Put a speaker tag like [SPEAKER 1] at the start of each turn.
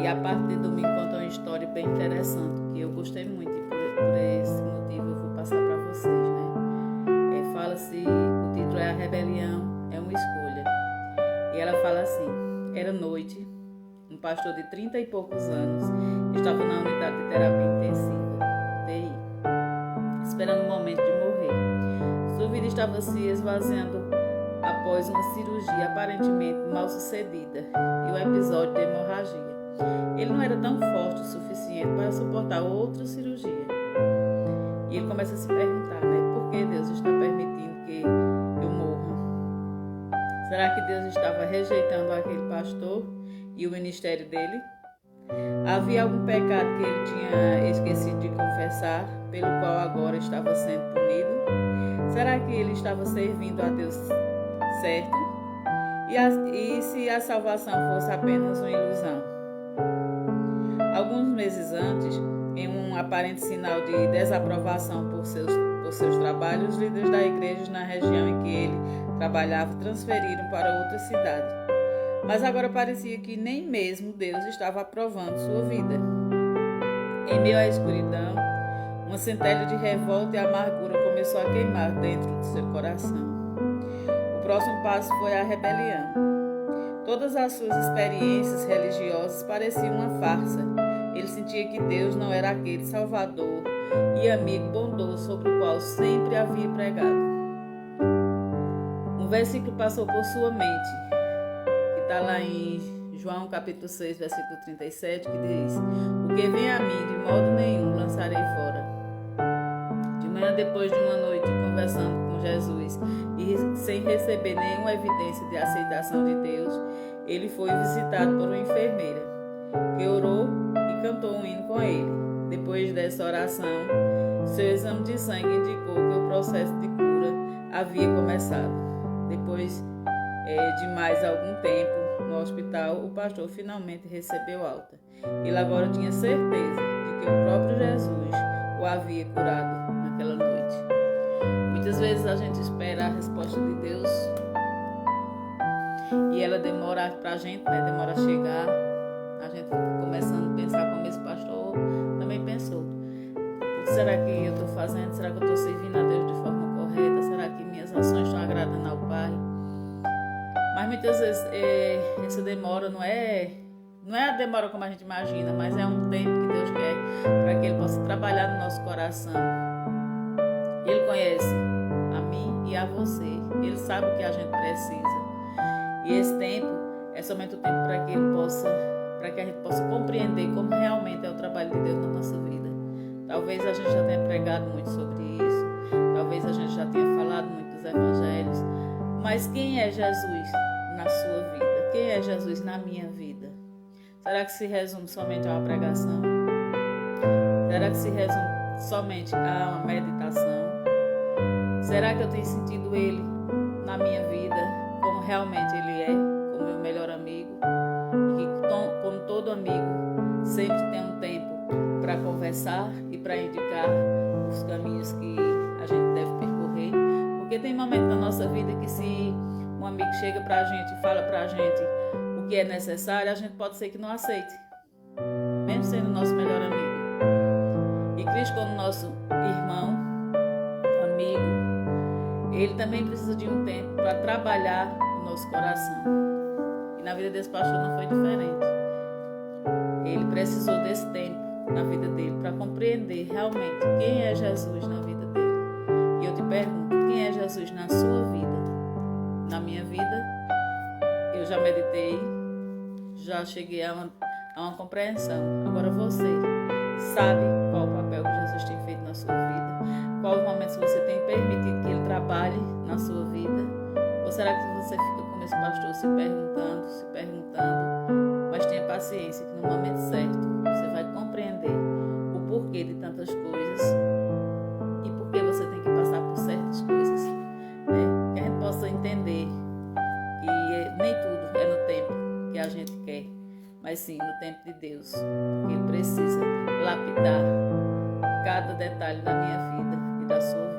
[SPEAKER 1] E a parte de domingo conta uma história bem interessante, que eu gostei muito e por esse motivo eu vou passar para vocês, né? Fala-se, o título é A Rebelião é uma Escolha. E ela fala assim: era noite, um pastor de 30 e poucos anos estava na unidade de terapia intensiva, UTI, esperando o momento de morrer. Sua vida estava se esvaziando após uma cirurgia aparentemente mal sucedida e um episódio de hemorragia. Ele não era tão forte o suficiente para suportar outra cirurgia. E ele começa a se perguntar, né? Por que Deus está permitindo que eu morra? Será que Deus estava rejeitando aquele pastor e o ministério dele? Havia algum pecado que ele tinha esquecido de confessar, pelo qual agora estava sendo punido? Será que ele estava servindo a Deus certo? E se a salvação fosse apenas uma ilusão? Alguns meses antes, em um aparente sinal de desaprovação por seus trabalhos, os líderes da igreja na região em que ele trabalhava transferiram para outra cidade. Mas agora parecia que nem mesmo Deus estava aprovando sua vida. Em meio à escuridão, uma centelha de revolta e amargura começou a queimar dentro de seu coração. O próximo passo foi a rebelião. Todas as suas experiências religiosas pareciam uma farsa. Ele sentia que Deus não era aquele Salvador e amigo bondoso sobre o qual sempre havia pregado. Um versículo passou por sua mente, que está lá em João capítulo 6, versículo 37, que diz: o que vem a mim, de modo nenhum lançarei fora. De manhã, depois de uma noite conversando com Jesus e sem receber nenhuma evidência de aceitação de Deus, ele foi visitado por uma enfermeira, que orou e cantou um hino com ele. Depois dessa oração, seu exame de sangue indicou que o processo de cura havia começado. Depois de mais algum tempo no hospital, o pastor finalmente recebeu alta. Ele agora tinha certeza de que o próprio Jesus o havia curado naquela noite. Muitas vezes a gente espera a resposta de Deus e ela demora pra gente, né? Demora a chegar. A gente fica começando a pensar como esse pastor também pensou. O que será que eu estou fazendo? Será que eu estou servindo a Deus de forma correta? Será que minhas ações estão agradando ao Pai? Mas muitas vezes essa demora não é a demora como a gente imagina, mas é um tempo que Deus quer para que Ele possa trabalhar no nosso coração. Ele conhece a mim e a você. Ele sabe o que a gente precisa. E esse tempo é somente o tempo para que a gente possa compreender como realmente é o trabalho de Deus na nossa vida. Talvez a gente já tenha pregado muito sobre isso, talvez a gente já tenha falado muito dos evangelhos, mas quem é Jesus na sua vida? Quem é Jesus na minha vida? Será que se resume somente a uma pregação? Será que se resume somente a uma meditação? Será que eu tenho sentido Ele na minha vida como realmente Ele é, como meu melhor amigo? E que, como todo amigo, sempre tem um tempo para conversar e para indicar os caminhos que a gente deve percorrer. Porque tem momentos na nossa vida que se um amigo chega para a gente e fala para a gente o que é necessário, a gente pode ser que não aceite, mesmo sendo nosso melhor amigo. E Cristo, como nosso irmão, amigo, Ele também precisa de um tempo para trabalhar o nosso coração. E na vida desse pastor não foi diferente. Ele precisou desse tempo na vida dele para compreender realmente quem é Jesus na vida dele. E eu te pergunto, quem é Jesus na sua vida? Na minha vida, eu já meditei, já cheguei a uma compreensão. Agora você sabe qual o papel que Jesus tem feito na sua vida? Qual os momentos que você tem permitido que Ele trabalhe na sua vida? Ou será que você fica como esse pastor se perguntando, mas tenha paciência que no momento certo você vai compreender o porquê de tantas coisas e por que você tem que passar por certas coisas, né? Que a gente possa entender que nem tudo é no tempo que a gente quer, mas sim no tempo de Deus, que Ele precisa lapidar cada detalhe da minha vida e da sua